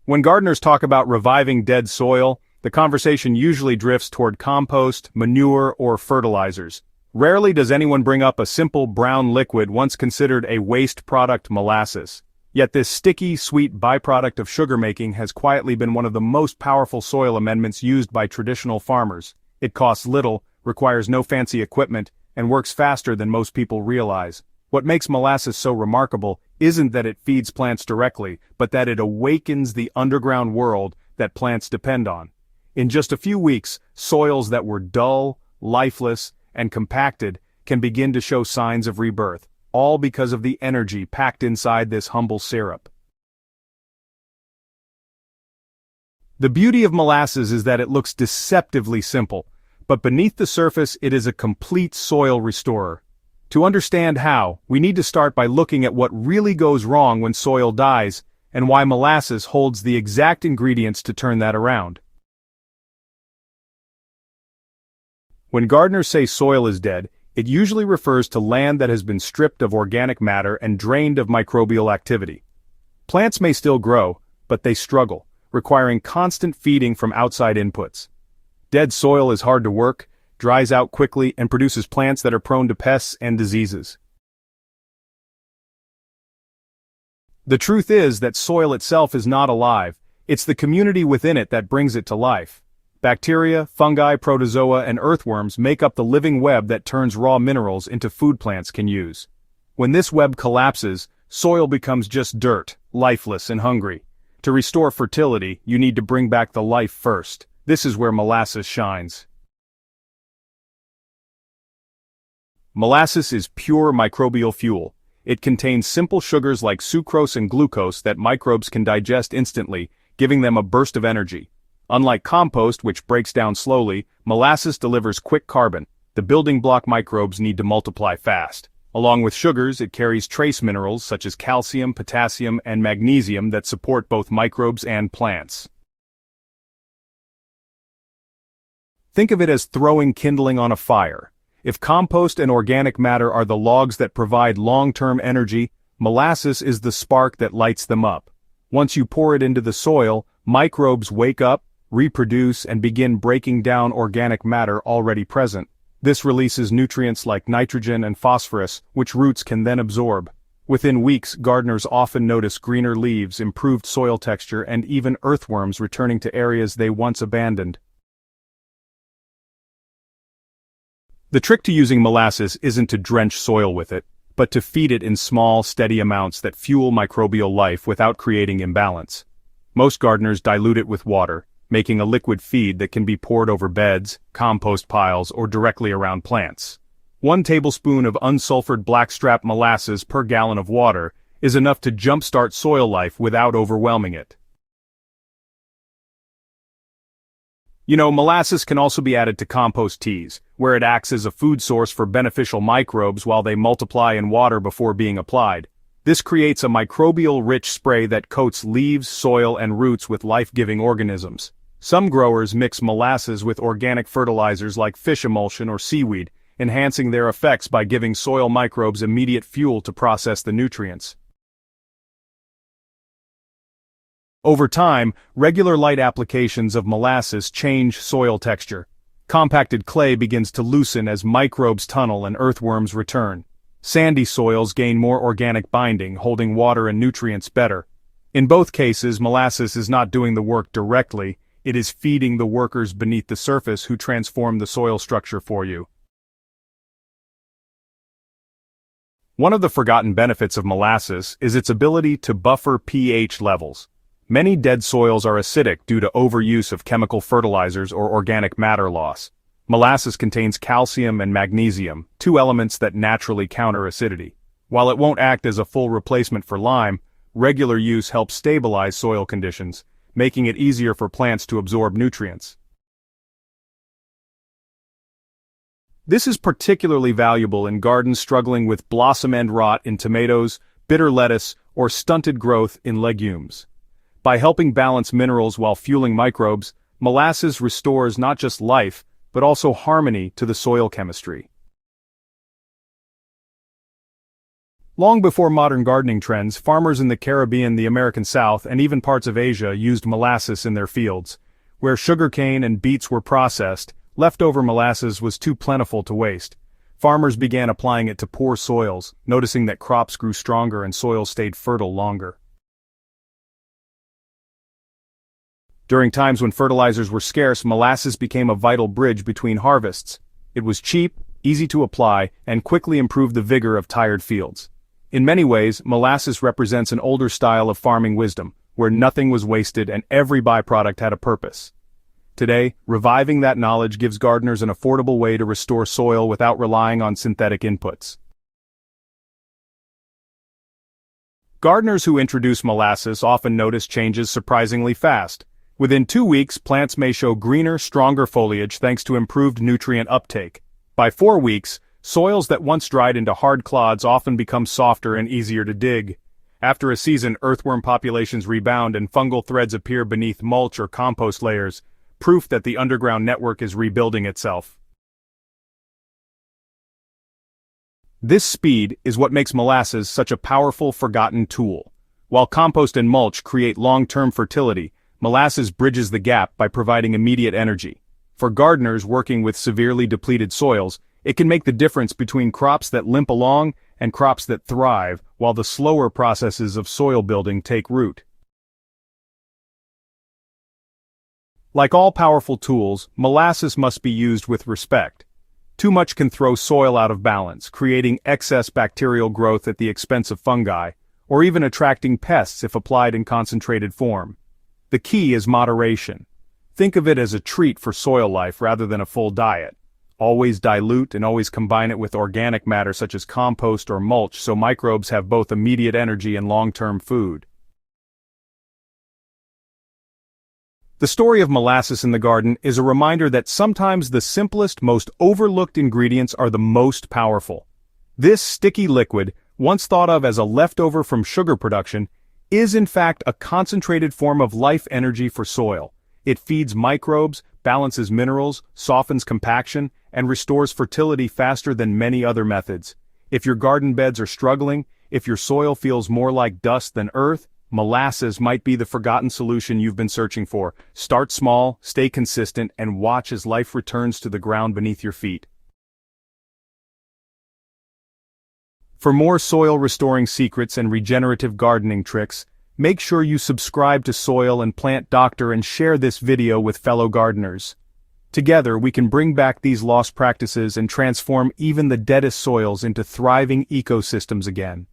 When gardeners talk about reviving dead soil, the conversation usually drifts toward compost, manure, or fertilizers. Rarely does anyone bring up a simple brown liquid once considered a waste product, molasses. Yet this sticky, sweet byproduct of sugar making has quietly been one of the most powerful soil amendments used by traditional farmers. It costs little, requires no fancy equipment, and works faster than most people realize. What makes molasses so remarkable isn't that it feeds plants directly, but that it awakens the underground world that plants depend on. In just a few weeks, soils that were dull, lifeless, and compacted can begin to show signs of rebirth, all because of the energy packed inside this humble syrup. The beauty of molasses is that it looks deceptively simple, but beneath the surface it is a complete soil restorer. To understand how, we need to start by looking at what really goes wrong when soil dies, and why molasses holds the exact ingredients to turn that around. When gardeners say soil is dead, it usually refers to land that has been stripped of organic matter and drained of microbial activity. Plants may still grow, but they struggle, requiring constant feeding from outside inputs. Dead soil is hard to work, dries out quickly, and produces plants that are prone to pests and diseases. The truth is that soil itself is not alive, it's the community within it that brings it to life. Bacteria, fungi, protozoa, and earthworms make up the living web that turns raw minerals into food plants can use. When this web collapses, soil becomes just dirt, lifeless and hungry. To restore fertility, you need to bring back the life first. This is where molasses shines. Molasses is pure microbial fuel. It contains simple sugars like sucrose and glucose that microbes can digest instantly, giving them a burst of energy. Unlike compost, which breaks down slowly, molasses delivers quick carbon. The building block microbes need to multiply fast. Along with sugars, it carries trace minerals such as calcium, potassium, and magnesium that support both microbes and plants. Think of it as throwing kindling on a fire. If compost and organic matter are the logs that provide long-term energy, molasses is the spark that lights them up. Once you pour it into the soil, microbes wake up, reproduce, and begin breaking down organic matter already present. This releases nutrients like nitrogen and phosphorus, which roots can then absorb. Within weeks, gardeners often notice greener leaves, improved soil texture, and even earthworms returning to areas they once abandoned. The trick to using molasses isn't to drench soil with it, but to feed it in small, steady amounts that fuel microbial life without creating imbalance. Most gardeners dilute it with water, making a liquid feed that can be poured over beds, compost piles, or directly around plants. 1 tablespoon of unsulfured blackstrap molasses per gallon of water is enough to jumpstart soil life without overwhelming it. Molasses can also be added to compost teas, where it acts as a food source for beneficial microbes while they multiply in water before being applied. This creates a microbial-rich spray that coats leaves, soil, and roots with life-giving organisms. Some growers mix molasses with organic fertilizers like fish emulsion or seaweed, enhancing their effects by giving soil microbes immediate fuel to process the nutrients. Over time, regular light applications of molasses change soil texture. Compacted clay begins to loosen as microbes tunnel and earthworms return. Sandy soils gain more organic binding, holding water and nutrients better. In both cases, molasses is not doing the work directly, it is feeding the workers beneath the surface who transform the soil structure for you. One of the forgotten benefits of molasses is its ability to buffer pH levels. Many dead soils are acidic due to overuse of chemical fertilizers or organic matter loss. Molasses contains calcium and magnesium, 2 elements that naturally counter acidity. While it won't act as a full replacement for lime, regular use helps stabilize soil conditions, making it easier for plants to absorb nutrients. This is particularly valuable in gardens struggling with blossom end rot in tomatoes, bitter lettuce, or stunted growth in legumes. By helping balance minerals while fueling microbes, molasses restores not just life, but also harmony to the soil chemistry. Long before modern gardening trends, farmers in the Caribbean, the American South, and even parts of Asia used molasses in their fields. Where sugarcane and beets were processed, leftover molasses was too plentiful to waste. Farmers began applying it to poor soils, noticing that crops grew stronger and soil stayed fertile longer. During times when fertilizers were scarce, molasses became a vital bridge between harvests. It was cheap, easy to apply, and quickly improved the vigor of tired fields. In many ways, molasses represents an older style of farming wisdom, where nothing was wasted and every byproduct had a purpose. Today, reviving that knowledge gives gardeners an affordable way to restore soil without relying on synthetic inputs. Gardeners who introduce molasses often notice changes surprisingly fast. Within 2 weeks, plants may show greener, stronger foliage thanks to improved nutrient uptake. By 4 weeks, soils that once dried into hard clods often become softer and easier to dig. After a season, earthworm populations rebound and fungal threads appear beneath mulch or compost layers, proof that the underground network is rebuilding itself. This speed is what makes molasses such a powerful, forgotten tool. While compost and mulch create long-term fertility, molasses bridges the gap by providing immediate energy. For gardeners working with severely depleted soils, it can make the difference between crops that limp along and crops that thrive, while the slower processes of soil building take root. Like all powerful tools, molasses must be used with respect. Too much can throw soil out of balance, creating excess bacterial growth at the expense of fungi, or even attracting pests if applied in concentrated form. The key is moderation. Think of it as a treat for soil life rather than a full diet. Always dilute and always combine it with organic matter such as compost or mulch so microbes have both immediate energy and long-term food. The story of molasses in the garden is a reminder that sometimes the simplest, most overlooked ingredients are the most powerful. This sticky liquid, once thought of as a leftover from sugar production, is in fact a concentrated form of life energy for soil. It feeds microbes, balances minerals, softens compaction, and restores fertility faster than many other methods. If your garden beds are struggling, if your soil feels more like dust than earth, molasses might be the forgotten solution you've been searching for. Start small, stay consistent, and watch as life returns to the ground beneath your feet. For more soil-restoring secrets and regenerative gardening tricks, make sure you subscribe to Soil and Plant Doctor and share this video with fellow gardeners. Together, we can bring back these lost practices and transform even the deadest soils into thriving ecosystems again.